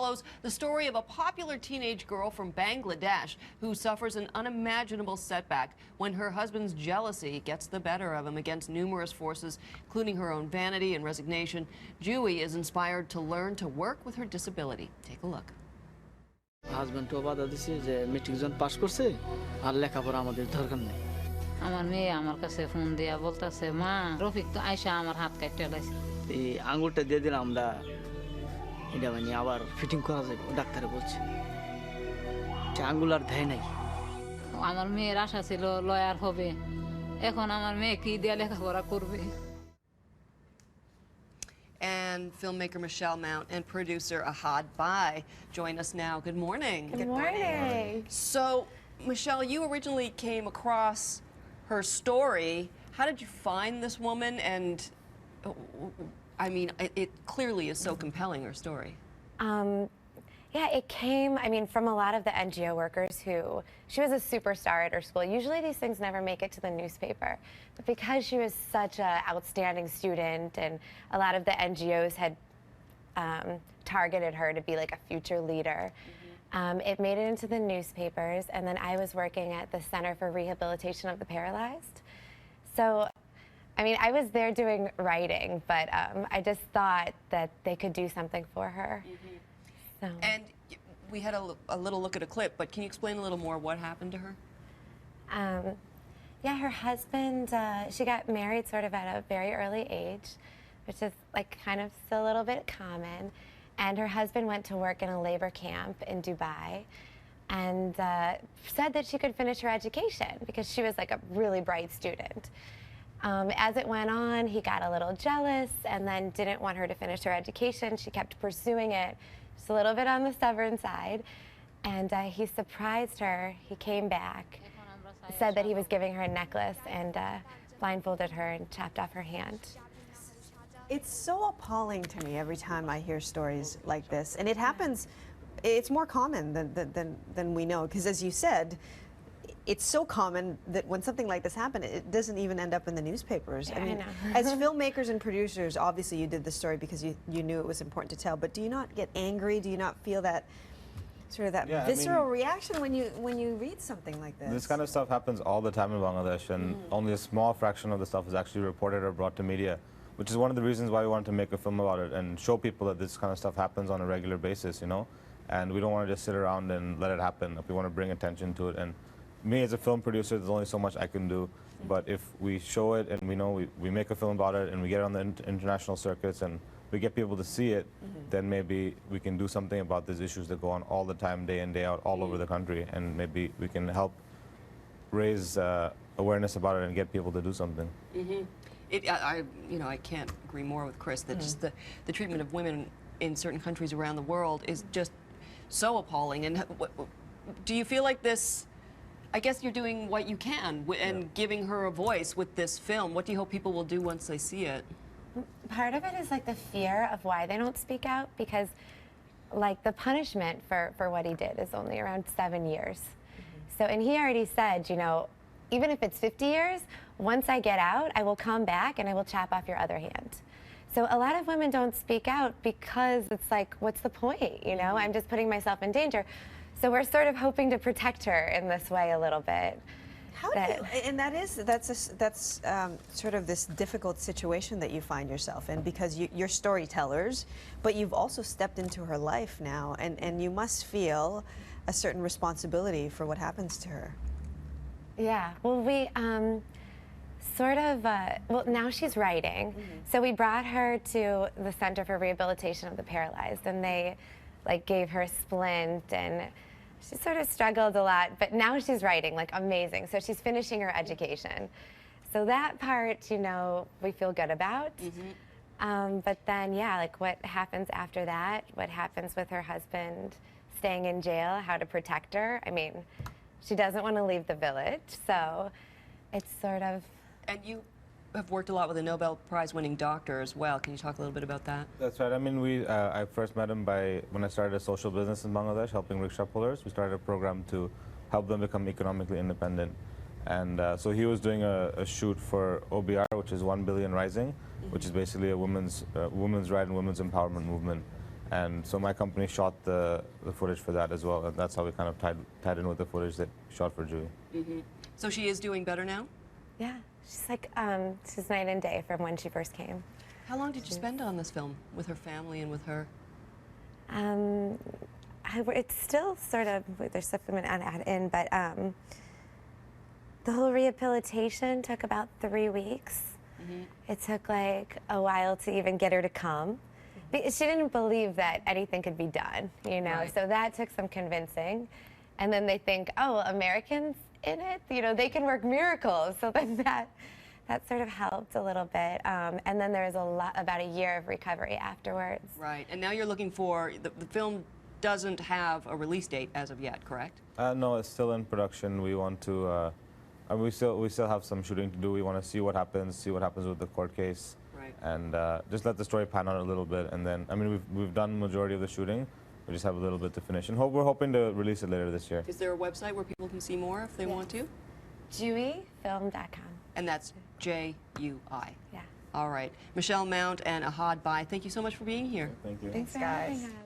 follows the story of a popular teenage girl from Bangladesh who suffers an unimaginable setback when her husband's jealousy gets the better of him against numerous forces, including her own vanity and resignation. Jui is inspired to learn to work with her disability. Take a look. Husband to বাধা দিছে যে metric জন pass করছে আর লেখাপড়া আমাদের দরকার নেই আমার মেয়ে আমার কাছে ফোন দিয়া বলতাছে মা রফিক তো আয়শা আমার হাত কাটতে লাইছে এই আঙ্গুরটা দিয়ে দিলাম আমরা এটা মানে আবার ফিটিং করা যাবে ডাক্তারে বলছে যে আঙ্গুল আর দেয় নাই আমার মেয়ের আশা ছিল লয়ার হবে এখন আমার মেয়ে কি দিয়া লেখাপড়া করবে And filmmaker Michelle Mount and producer Ahad Bhai join us now. Good morning. Good morning. So, Michelle, you originally came across her story. How did you find this woman? And I mean, it clearly is so compelling, her story. Yeah, it came, I mean, from a lot of the NGO workers who, she was a superstar at her school. Usually these things never make it to the newspaper. But because she was such an outstanding student and a lot of the NGOs had targeted her to be like a future leader, it made it into the newspapers. And then I was working at the Center for Rehabilitation of the Paralyzed. So, I mean, I was there doing writing, but I just thought that they could do something for her. So. And we had a little look at a clip, but can you explain a little more what happened to her? Yeah, her husband, she got married sort of at a very early age, which is like kind of still a little bit common. And her husband went to work in a labor camp in Dubai and said that she could finish her education because she was like a really bright student. As it went on, he got a little jealous and then didn't want her to finish her education. She kept pursuing it, just a little bit on the stubborn side. And he surprised her. He came back, said that he was giving her a necklace and blindfolded her and chopped off her hand. It's so appalling to me every time I hear stories like this. And it happens, it's more common than we know. Because as you said, it's so common that when something like this happens, it doesn't even end up in the newspapers. Yeah, I mean, I know. as filmmakers and producers, obviously you did the story because you knew it was important to tell. But do you not get angry? Do you not feel that sort of that visceral reaction when you read something like this? This kind of stuff happens all the time in Bangladesh, and only a small fraction of the stuff is actually reported or brought to media, which is one of the reasons why we wanted to make a film about it and show people that this kind of stuff happens on a regular basis, you know. And we don't want to just sit around and let it happen. We want to bring attention to it. And me as a film producer, there's only so much I can do. But if we show it and we know we make a film about it and we get it on the international circuits and we get people to see it, then maybe we can do something about these issues that go on all the time, day in, day out, all over the country. And maybe we can help raise awareness about it and get people to do something. I can't agree more with Chris that just the treatment of women in certain countries around the world is just so appalling. And do you feel like this, I guess you're doing what you can and giving her a voice with this film. What do you hope people will do once they see it? Part of it is like the fear of why they don't speak out because like the punishment for what he did is only around 7 years. So, and he already said, you know, even if it's 50 years, once I get out, I will come back and I will chop off your other hand. So a lot of women don't speak out because it's like, what's the point? You know, I'm just putting myself in danger. So we're sort of hoping to protect her in this way a little bit. How do you, and that's sort of this difficult situation that you find yourself in because you're storytellers, but you've also stepped into her life now, and you must feel a certain responsibility for what happens to her. Yeah, well, we well, now she's writing. So we brought her to the Center for Rehabilitation of the Paralyzed, and they like gave her a splint and she sort of struggled a lot, but now she's writing like amazing. So she's finishing her education. So that part, you know, we feel good about. But then, yeah, like what happens after that, what happens with her husband staying in jail, how to protect her. I mean, she doesn't want to leave the village, so it's sort of... And you have worked a lot with a Nobel Prize-winning doctor as well. Can you talk a little bit about that? That's right. I mean, I first met him when I started a social business in Bangladesh, helping rickshaw pullers. We started a program to help them become economically independent. And so he was doing a shoot for OBR, which is 1 Billion Rising, which is basically a women's right and women's empowerment movement. And so my company shot the footage for that as well, and that's how we kind of tied in with the footage that we shot for Julie. So she is doing better now? Yeah, she's like, she's night and day from when she first came. How long did you spend on this film with her family and with her? It's still sort of, there's stuff I'm going to add in, but the whole rehabilitation took about 3 weeks. It took like a while to even get her to come. She didn't believe that anything could be done, you know, Right. so that took some convincing. And then they think, oh, Americans in it, you know, they can work miracles. So then that sort of helped a little bit. And then there was about a year of recovery afterwards. Right, and now you're looking for, the film doesn't have a release date as of yet, correct? No, it's still in production. We want to, we still have some shooting to do. We want to see what happens with the court case. Right. And just let the story pan out a little bit. And then, I mean, we've done the majority of the shooting. We just have a little bit to finish. And we're hoping to release it later this year. Is there a website where people can see more if they want to? JUIFilm.com. And that's J-U-I. Yeah. All right. Michelle Mount and Ahad Bhai, thank you so much for being here. Thank you. Thanks for guys. having us.